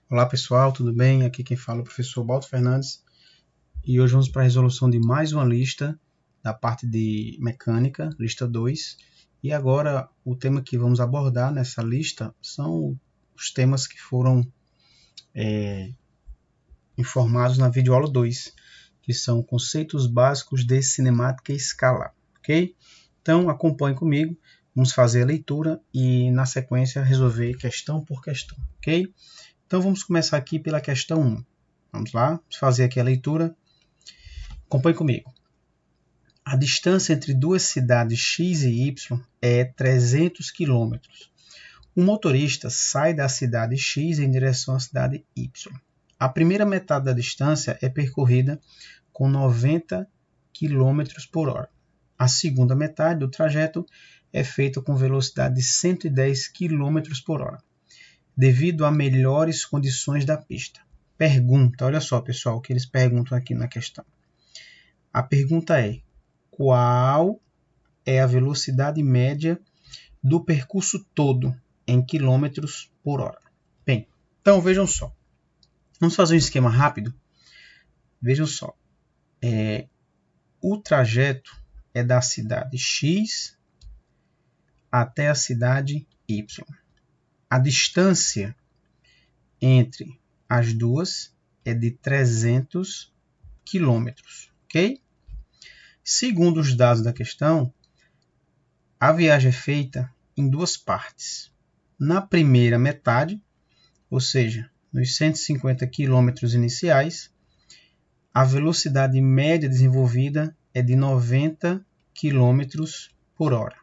Olá pessoal, tudo bem? Aqui quem fala é o professor Balto Fernandes e hoje vamos para a resolução de mais uma lista da parte de mecânica, lista 2. E agora o tema que vamos abordar nessa lista são os temas que foram informados na videoaula 2, que são conceitos básicos de cinemática e escala, ok? Então acompanhe comigo, vamos fazer a leitura e na sequência resolver questão por questão, ok? Então vamos começar aqui pela questão 1. Vamos lá, vamos fazer aqui a leitura. Acompanhe comigo. A distância entre duas cidades X e Y é 300 km. O motorista sai da cidade X em direção à cidade Y. A primeira metade da distância é percorrida com 90 km por hora. A segunda metade do trajeto é feita com velocidade de 110 km por hora, devido a melhores condições da pista. Pergunta, olha só pessoal o que eles perguntam aqui na questão. A pergunta é: qual é a velocidade média do percurso todo em quilômetros por hora? Bem, então vejam só. Vamos fazer um esquema rápido. Vejam só. O trajeto é da cidade X até a cidade Y. A distância entre as duas é de 300 quilômetros, ok? Segundo os dados da questão, a viagem é feita em duas partes. Na primeira metade, ou seja, nos 150 km iniciais, a velocidade média desenvolvida é de 90 km por hora.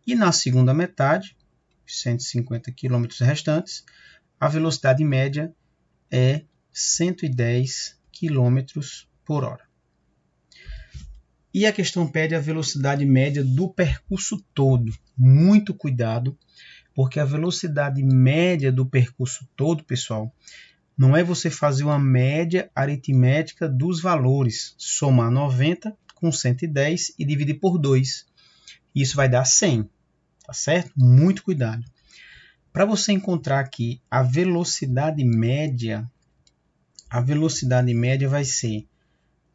E na segunda metade, os 150 km restantes, a velocidade média é 110 km por hora. E a questão pede a velocidade média do percurso todo. Muito cuidado, porque a velocidade média do percurso todo, pessoal, não é você fazer uma média aritmética dos valores, somar 90 com 110 e dividir por 2. Isso vai dar 100, tá certo? Muito cuidado. Para você encontrar aqui a velocidade média vai ser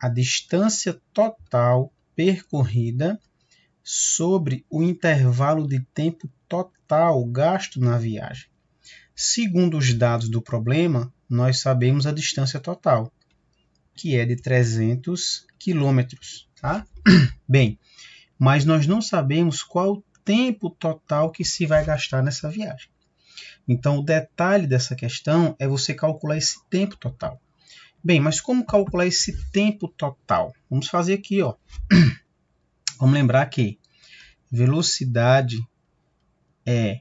a distância total percorrida sobre o intervalo de tempo total gasto na viagem. Segundo os dados do problema, nós sabemos a distância total, que é de 300 km. Tá? Bem, mas nós não sabemos qual o tempo total que se vai gastar nessa viagem. Então, o detalhe dessa questão é você calcular esse tempo total. Bem, mas como calcular esse tempo total? Vamos fazer aqui, ó. Vamos lembrar que velocidade é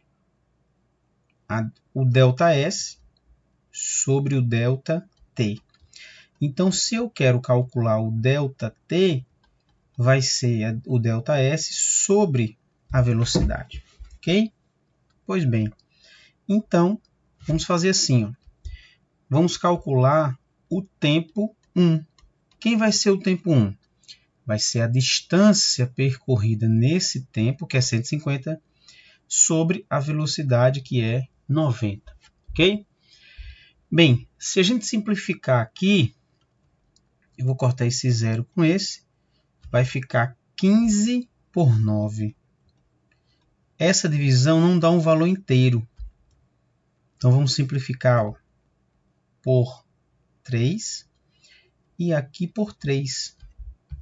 o ΔS sobre o ΔT. Então, se eu quero calcular o ΔT, vai ser o ΔS sobre a velocidade, ok? Pois bem, então, vamos fazer assim, ó. Vamos calcular o tempo 1. Quem vai ser o tempo 1? Vai ser a distância percorrida nesse tempo, que é 150, sobre a velocidade, que é 90. Ok? Bem, se a gente simplificar aqui, eu vou cortar esse zero com esse, vai ficar 15 por 9. Essa divisão não dá um valor inteiro. Então, vamos simplificar, ó, por 3 e aqui por 3.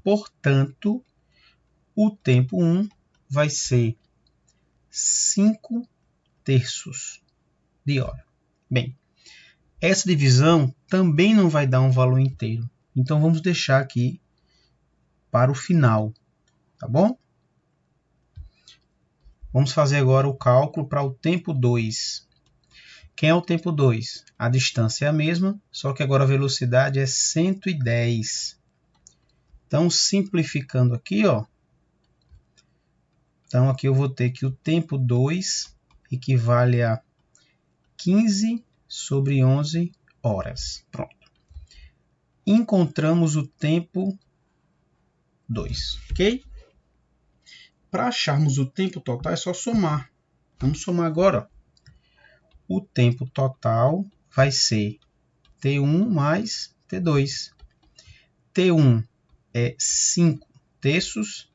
Portanto, o tempo 1 vai ser 5 terços de hora. Bem, essa divisão também não vai dar um valor inteiro. Então, vamos deixar aqui para o final, tá bom? Vamos fazer agora o cálculo para o tempo 2. Quem é o tempo 2? A distância é a mesma, só que agora a velocidade é 110. Então, simplificando aqui, ó. Então, aqui eu vou ter que o tempo 2 equivale a 15 sobre 11 horas. Pronto. Encontramos o tempo 2, ok? Para acharmos o tempo total é só somar. Vamos somar agora. O tempo total vai ser T1 mais T2. T1 é 5 terços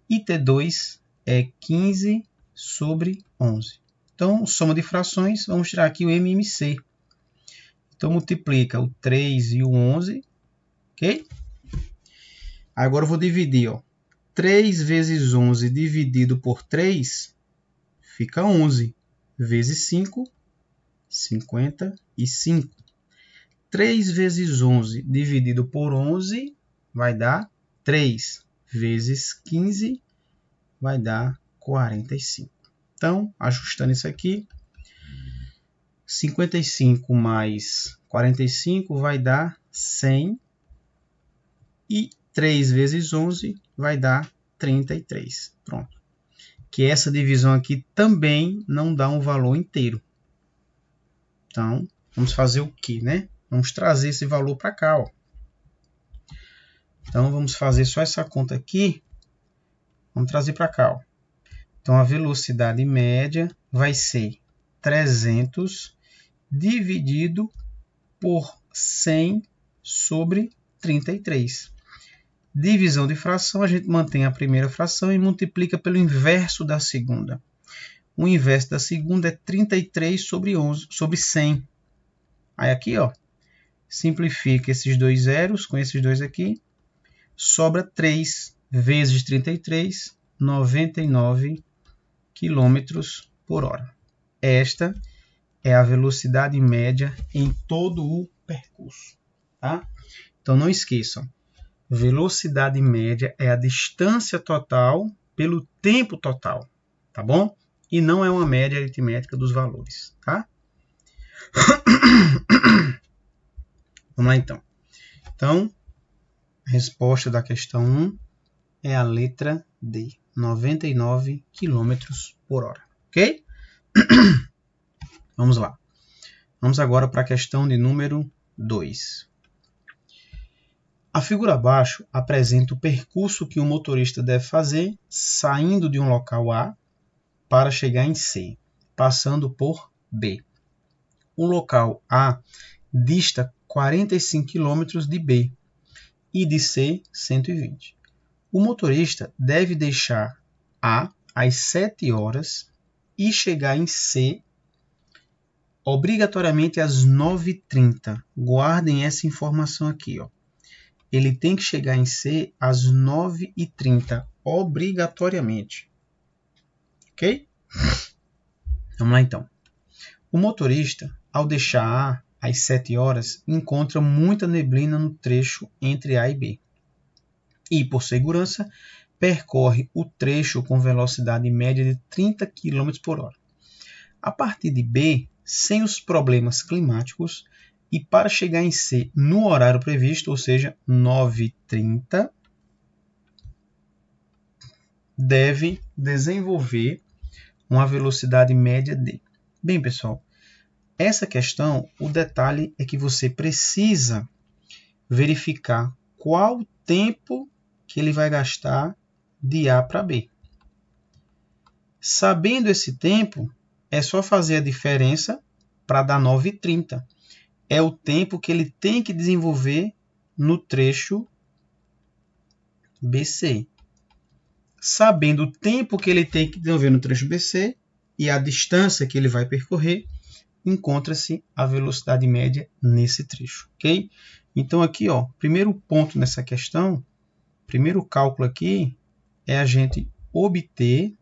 e T2 é 15 sobre 11. Então, soma de frações, vamos tirar aqui o MMC. Então, multiplica o 3 e o 11, ok? Agora eu vou dividir, ó. 3 vezes 11 dividido por 3 fica 11. Vezes 5, 55. 3 vezes 11 dividido por 11 vai dar 3. Vezes 15 vai dar 45. Então, ajustando isso aqui, 55 mais 45 vai dar 100. E 3 vezes 11 vai dar 33. Pronto. Que essa divisão aqui também não dá um valor inteiro. Então, vamos fazer o quê, né? Vamos trazer esse valor para cá, ó. Então, vamos fazer só essa conta aqui. Vamos trazer para cá, ó. Então, a velocidade média vai ser 300 dividido por 100 sobre 33. Divisão de fração, a gente mantém a primeira fração e multiplica pelo inverso da segunda. O inverso da segunda é 33 sobre 11, sobre 100. Aí aqui, ó, simplifica esses dois zeros com esses dois aqui, sobra 3 vezes 33, 99 km por hora. Esta é a velocidade média em todo o percurso, tá? Então não esqueçam, velocidade média é a distância total pelo tempo total, tá bom? E não é uma média aritmética dos valores, tá? Vamos lá, então. Então, a resposta da questão 1 é a letra D, 99 km por hora, ok? Vamos lá. Vamos agora para a questão de número 2. A figura abaixo apresenta o percurso que o motorista deve fazer saindo de um local A para chegar em C, passando por B. O local A dista 45 km de B e de C 120. O motorista deve deixar A às 7 horas e chegar em C obrigatoriamente às 9h30. Guardem essa informação aqui, ó. Ele tem que chegar em C às 9h30, obrigatoriamente. Ok? Vamos lá, então. O motorista, ao deixar A às 7 horas, encontra muita neblina no trecho entre A e B. E, por segurança, percorre o trecho com velocidade média de 30 km por hora. A partir de B, sem os problemas climáticos, e para chegar em C no horário previsto, ou seja, 9h30, deve desenvolver uma velocidade média de... Bem, pessoal, essa questão, o detalhe é que você precisa verificar qual o tempo que ele vai gastar de A para B. Sabendo esse tempo, é só fazer a diferença para dar 9h30. É o tempo que ele tem que desenvolver no trecho BC. Sabendo o tempo que ele tem que desenvolver no trecho BC e a distância que ele vai percorrer, encontra-se a velocidade média nesse trecho, ok? Então aqui, ó, primeiro ponto nessa questão, primeiro cálculo aqui é a gente obter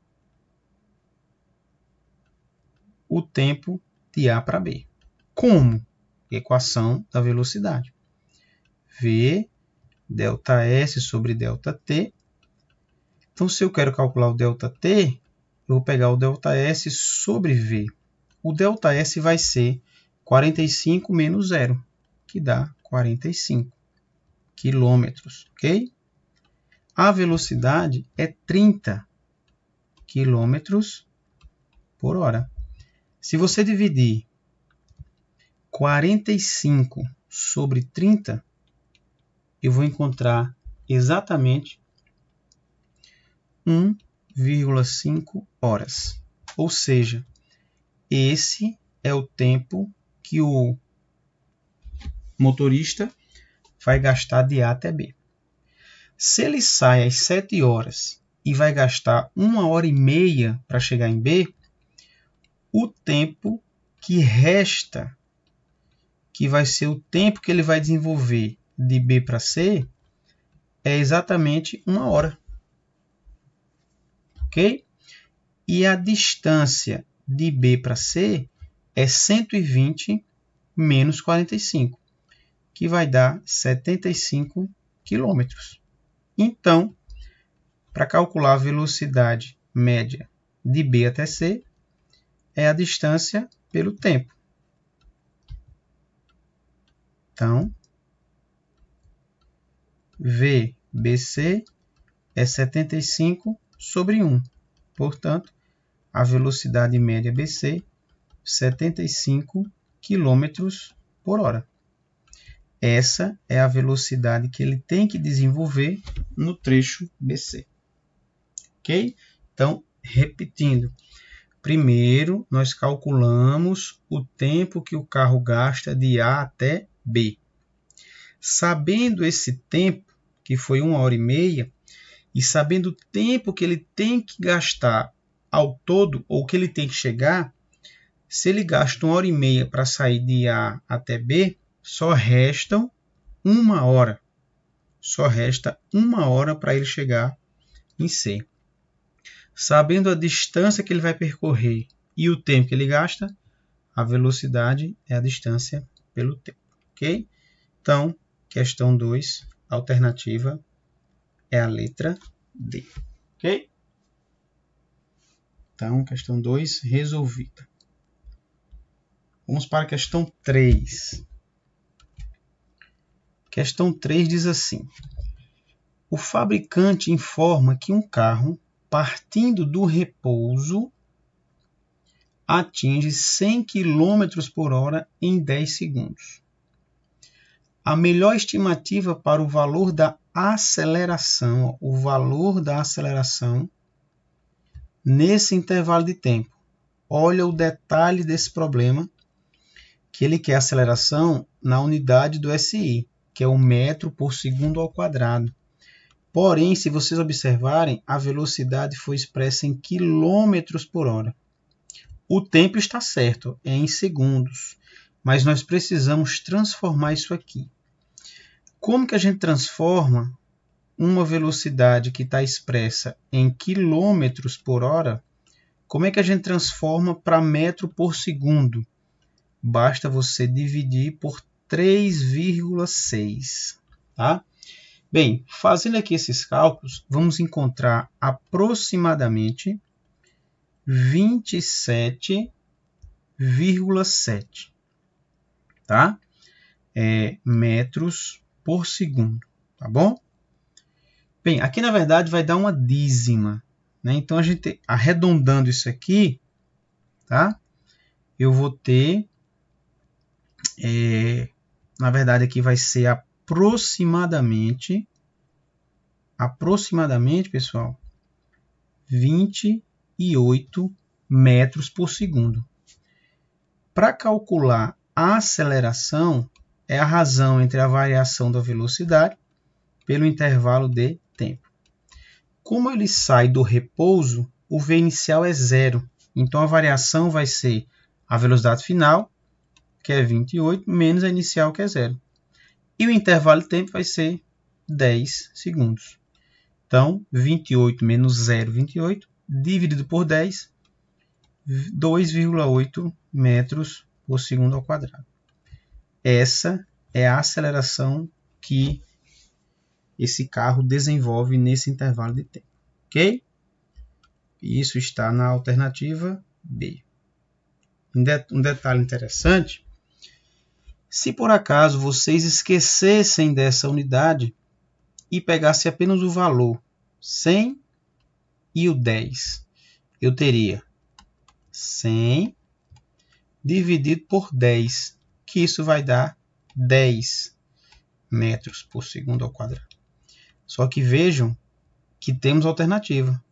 o tempo de A para B. Como? Equação da velocidade. V ΔS sobre ΔT. Então, se eu quero calcular o ΔT, eu vou pegar o ΔS sobre V. O ΔS vai ser 45 menos 0, que dá 45 quilômetros, ok? A velocidade é 30 quilômetros por hora. Se você dividir 45 sobre 30, eu vou encontrar exatamente 1,5 horas. Ou seja, esse é o tempo que o motorista vai gastar de A até B. Se ele sai às 7 horas e vai gastar 1h30 para chegar em B, o tempo que resta, que vai ser o tempo que ele vai desenvolver de B para C, é exatamente 1 hora. Ok? E a distância de B para C é 120 menos 45, que vai dar 75 quilômetros. Então, para calcular a velocidade média de B até C, é a distância pelo tempo. Então, VBC é 75 sobre 1. Portanto, a velocidade média BC, 75 km por hora. Essa é a velocidade que ele tem que desenvolver no trecho BC. Ok? Então, repetindo. Primeiro, nós calculamos o tempo que o carro gasta de A até B. Sabendo esse tempo, que foi 1h30, e sabendo o tempo que ele tem que gastar ao todo, ou que ele tem que chegar, se ele gasta 1h30 para sair de A até B, só restam 1 hora. Só resta 1 hora para ele chegar em C. Sabendo a distância que ele vai percorrer e o tempo que ele gasta, a velocidade é a distância pelo tempo. Ok? Então, questão 2, alternativa é a letra D. Ok? Então, questão 2 resolvida. Vamos para a questão 3. Questão 3 diz assim: o fabricante informa que um carro, partindo do repouso, atinge 100 km por hora em 10 segundos. A melhor estimativa para o valor da aceleração, nesse intervalo de tempo. Olha o detalhe desse problema, que ele quer aceleração na unidade do SI, que é o metro por segundo ao quadrado. Porém, se vocês observarem, a velocidade foi expressa em quilômetros por hora. O tempo está certo, é em segundos, mas nós precisamos transformar isso aqui. Como que a gente transforma uma velocidade que está expressa em quilômetros por hora? Como é que a gente transforma para metro por segundo? Basta você dividir por 3,6. Tá? Bem, fazendo aqui esses cálculos, vamos encontrar aproximadamente 27,7, tá? Metros por segundo, tá bom? Bem, aqui na verdade vai dar uma dízima, né? Então, a gente arredondando isso aqui, tá? Eu vou ter, na verdade aqui vai ser aproximadamente, pessoal, 28 metros por segundo. Para calcular a aceleração, é a razão entre a variação da velocidade pelo intervalo de tempo. Como ele sai do repouso, o V inicial é 0. Então, a variação vai ser a velocidade final, que é 28, menos a inicial, que é 0. E o intervalo de tempo vai ser 10 segundos. Então, 28 menos 0,28, dividido por 10, 2,8 metros por segundo ao quadrado. Essa é a aceleração que esse carro desenvolve nesse intervalo de tempo. Ok? Isso está na alternativa B. Um detalhe interessante: se por acaso vocês esquecessem dessa unidade e pegassem apenas o valor 100 e o 10, eu teria 100 dividido por 10, que isso vai dar 10 metros por segundo ao quadrado. Só que vejam que temos alternativa,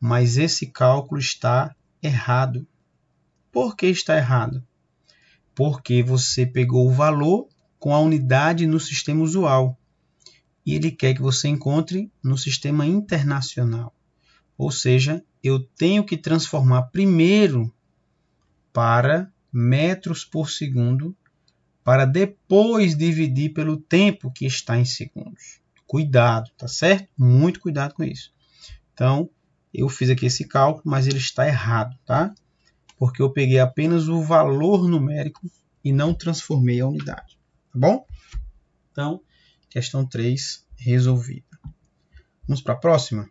mas esse cálculo está errado. Por que está errado? Porque você pegou o valor com a unidade no sistema usual. E ele quer que você encontre no sistema internacional. Ou seja, eu tenho que transformar primeiro para metros por segundo, para depois dividir pelo tempo que está em segundos. Cuidado, tá certo? Muito cuidado com isso. Então, eu fiz aqui esse cálculo, mas ele está errado, tá? Porque eu peguei apenas o valor numérico e não transformei a unidade, tá bom? Então, questão 3 resolvida. Vamos para a próxima?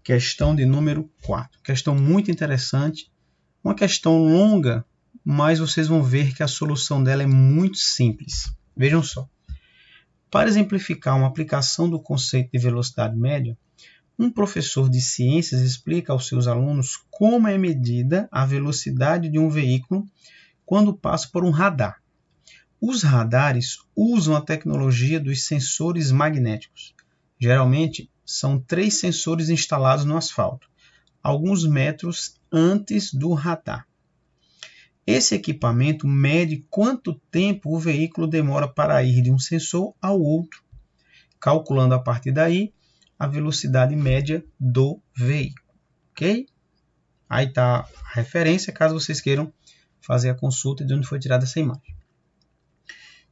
Questão de número 4. Questão muito interessante. Uma questão longa, mas vocês vão ver que a solução dela é muito simples. Vejam só. Para exemplificar uma aplicação do conceito de velocidade média, um professor de ciências explica aos seus alunos como é medida a velocidade de um veículo quando passa por um radar. Os radares usam a tecnologia dos sensores magnéticos. Geralmente, são 3 sensores instalados no asfalto, alguns metros antes do radar. Esse equipamento mede quanto tempo o veículo demora para ir de um sensor ao outro, calculando a partir daí a velocidade média do veículo. Ok? Aí está a referência, caso vocês queiram fazer a consulta de onde foi tirada essa imagem.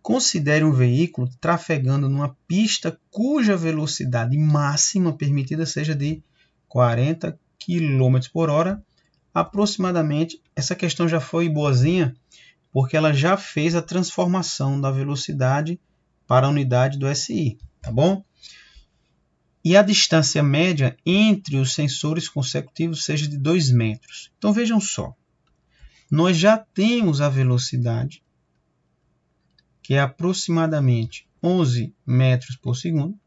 Considere um veículo trafegando numa pista cuja velocidade máxima permitida seja de 40 km por hora, aproximadamente. Essa questão já foi boazinha, porque ela já fez a transformação da velocidade para a unidade do SI, tá bom? E a distância média entre os sensores consecutivos seja de 2 metros. Então vejam só, nós já temos a velocidade, que é aproximadamente 11 metros por segundo,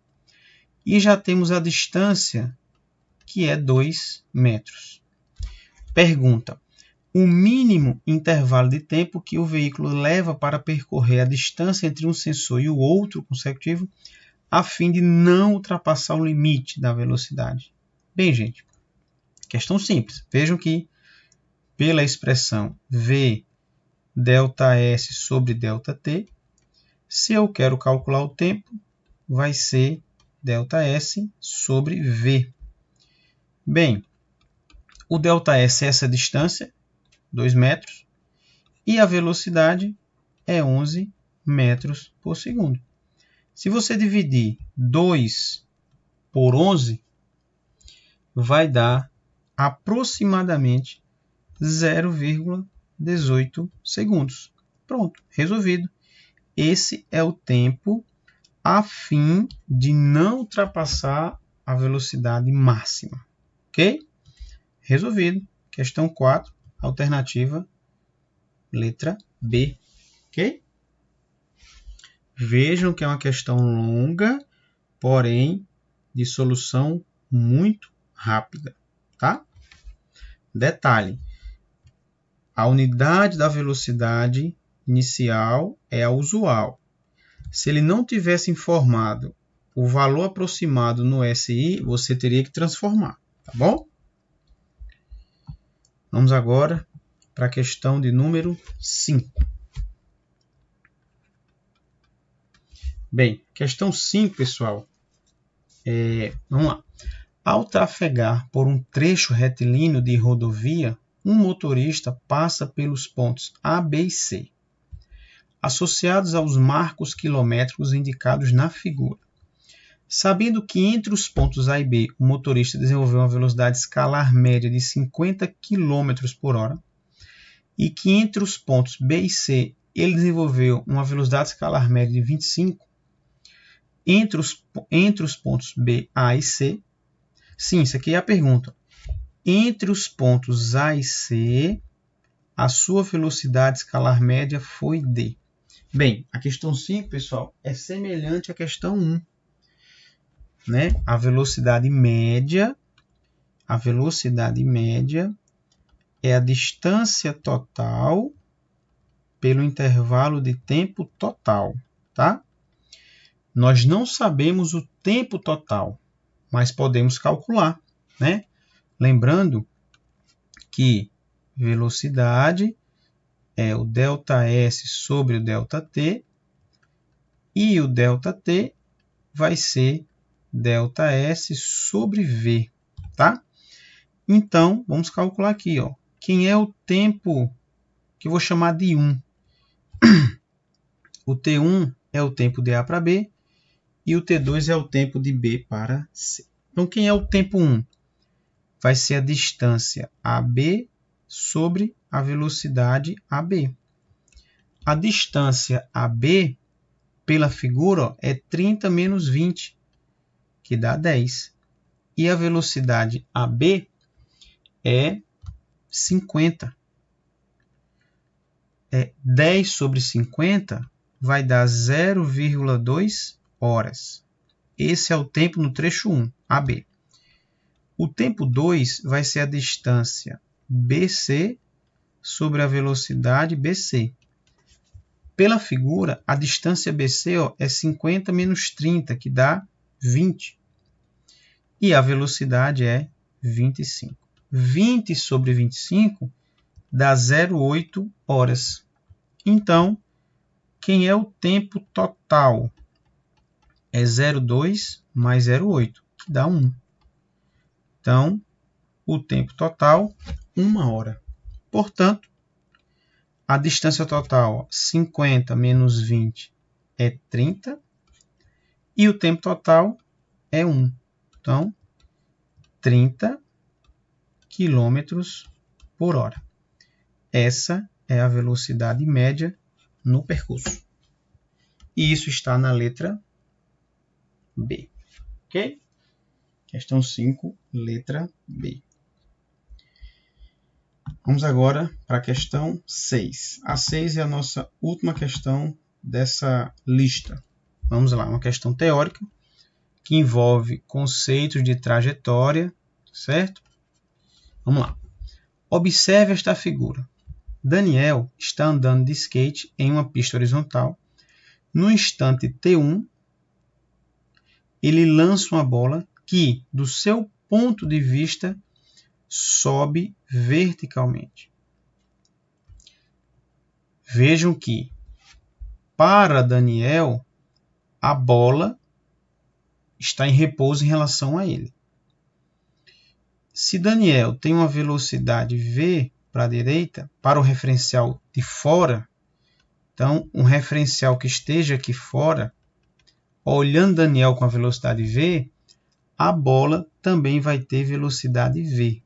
e já temos a distância, que é 2 metros. Pergunta: o mínimo intervalo de tempo que o veículo leva para percorrer a distância entre um sensor e o outro consecutivo, a fim de não ultrapassar o limite da velocidade. Bem, gente, questão simples. Vejam que, pela expressão V ΔS sobre ΔT, se eu quero calcular o tempo, vai ser ΔS sobre V. Bem, o ΔS é essa distância, 2 metros, e a velocidade é 11 metros por segundo. Se você dividir 2 por 11, vai dar aproximadamente 0,18 segundos. Pronto, resolvido. Esse é o tempo a fim de não ultrapassar a velocidade máxima. Ok? Resolvido. Questão 4, alternativa letra B. Ok? Vejam que é uma questão longa, porém de solução muito rápida. Tá? Detalhe: a unidade da velocidade inicial é a usual. Se ele não tivesse informado o valor aproximado no SI, você teria que transformar, tá bom? Vamos agora para a questão de número 5. Bem, questão 5, pessoal. Vamos lá. Ao trafegar por um trecho retilíneo de rodovia, um motorista passa pelos pontos A, B e C, associados aos marcos quilométricos indicados na figura. Sabendo que entre os pontos A e B o motorista desenvolveu uma velocidade escalar média de 50 km por hora e que entre os pontos B e C ele desenvolveu uma velocidade escalar média de 25, entre os pontos B, A e C, sim, isso aqui é a pergunta. Entre os pontos A e C, a sua velocidade escalar média foi D. Bem, a questão 5, pessoal, é semelhante à questão 1. Né? A velocidade média é a distância total pelo intervalo de tempo total. Tá? Nós não sabemos o tempo total, mas podemos calcular. Né? Lembrando que velocidade é o ΔS sobre o ΔT, e o ΔT vai ser ΔS sobre V, tá? Então, vamos calcular aqui, ó. Quem é o tempo que eu vou chamar de 1? O T1 é o tempo de A para B e o T2 é o tempo de B para C. Então, quem é o tempo 1? Vai ser a distância AB sobre a velocidade AB. A distância AB, pela figura, ó, é 30 menos 20, que dá 10. E a velocidade AB é 50. 10 sobre 50 vai dar 0,2 horas. Esse é o tempo no trecho 1, AB. O tempo 2 vai ser a distância BC sobre a velocidade BC. Pela figura, a distância BC, ó, é 50 menos 30, que dá 20. E a velocidade é 25. 20 sobre 25 dá 0,8 horas. Então, quem é o tempo total? É 0,2 mais 0,8, que dá 1. Então, o tempo total, 1 hora. Portanto, a distância total, 50 menos 20, é 30. E o tempo total é 1. Então, 30 km por hora. Essa é a velocidade média no percurso. E isso está na letra B. Ok? Questão 5, letra B. Vamos agora para a questão 6. A 6 é a nossa última questão dessa lista. Vamos lá, uma questão teórica que envolve conceitos de trajetória, certo? Vamos lá. Observe esta figura. Daniel está andando de skate em uma pista horizontal. No instante T1, ele lança uma bola que, do seu ponto de vista, sobe verticalmente. Vejam que, para Daniel, a bola está em repouso em relação a ele. Se Daniel tem uma velocidade v para a direita, para o referencial de fora, então um referencial que esteja aqui fora, olhando Daniel com a velocidade v, a bola também vai ter velocidade v.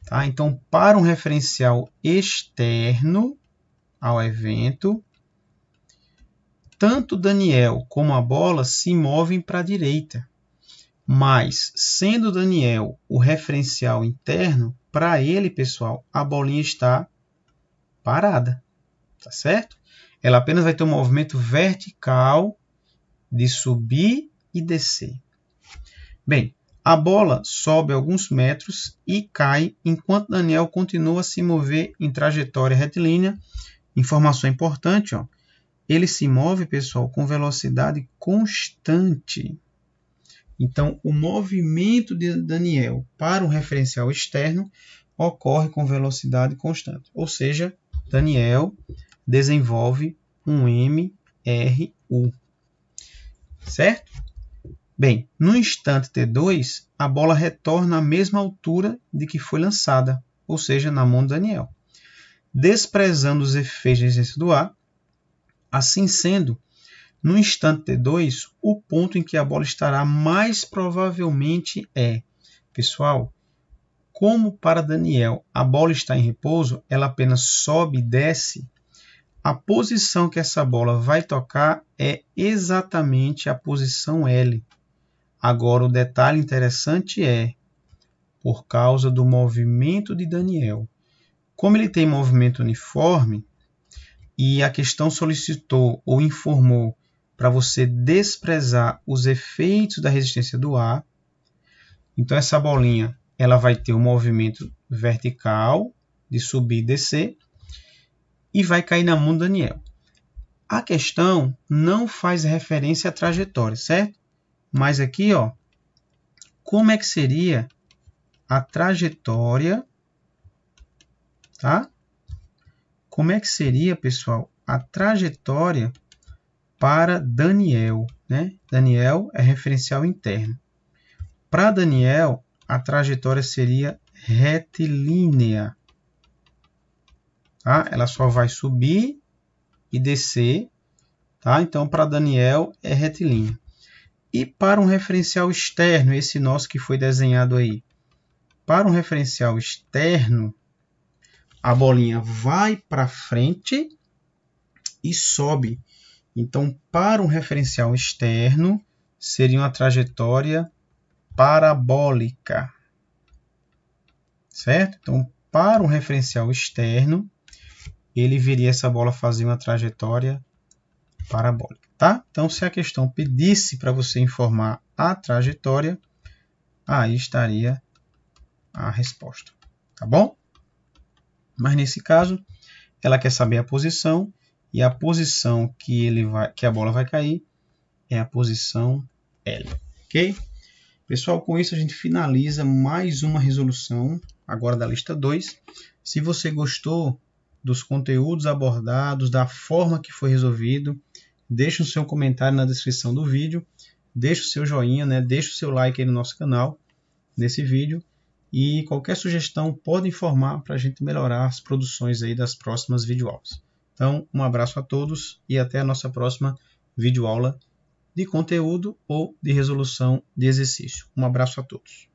Tá? Então, para um referencial externo ao evento, tanto Daniel como a bola se movem para a direita. Mas, sendo Daniel o referencial interno, para ele, pessoal, a bolinha está parada. Tá certo? Ela apenas vai ter um movimento vertical de subir e descer. Bem, a bola sobe alguns metros e cai enquanto Daniel continua a se mover em trajetória retilínea. Informação importante, ó. Ele se move, pessoal, com velocidade constante. Então, o movimento de Daniel para um referencial externo ocorre com velocidade constante. Ou seja, Daniel desenvolve um MRU. Certo? Bem, no instante T2, a bola retorna à mesma altura de que foi lançada, ou seja, na mão de Daniel. Desprezando os efeitos de resistência do ar, assim sendo, no instante T2, o ponto em que a bola estará mais provavelmente é, pessoal, como para Daniel a bola está em repouso, ela apenas sobe e desce, a posição que essa bola vai tocar é exatamente a posição L. Agora, o detalhe interessante é, por causa do movimento de Daniel, como ele tem movimento uniforme, e a questão solicitou ou informou para você desprezar os efeitos da resistência do ar, então essa bolinha ela vai ter um movimento vertical de subir e descer e vai cair na mão do Daniel. A questão não faz referência à trajetória, certo? Mas aqui, ó, como é que seria a trajetória, tá? como é que seria, pessoal, a trajetória para Daniel, né? Daniel é referencial interno. Para Daniel, a trajetória seria retilínea. Tá? Ela só vai subir e descer. Tá? Então, para Daniel, é retilínea. E para um referencial externo, esse nosso que foi desenhado aí, para um referencial externo, a bolinha vai para frente e sobe. Então, para um referencial externo, seria uma trajetória parabólica. Certo? Então, para um referencial externo, ele viria essa bola fazer uma trajetória parabólica. Tá? Então, se a questão pedisse para você informar a trajetória, aí estaria a resposta. Tá bom? Mas nesse caso, ela quer saber a posição, e a posição que a bola vai cair é a posição L. Ok? Pessoal, com isso a gente finaliza mais uma resolução, agora da lista 2. Se você gostou dos conteúdos abordados, da forma que foi resolvido, deixe o seu comentário na descrição do vídeo, deixe o seu joinha, né? Deixe o seu like aí no nosso canal, nesse vídeo. E qualquer sugestão pode informar para a gente melhorar as produções aí das próximas videoaulas. Então, um abraço a todos e até a nossa próxima videoaula de conteúdo ou de resolução de exercício. Um abraço a todos.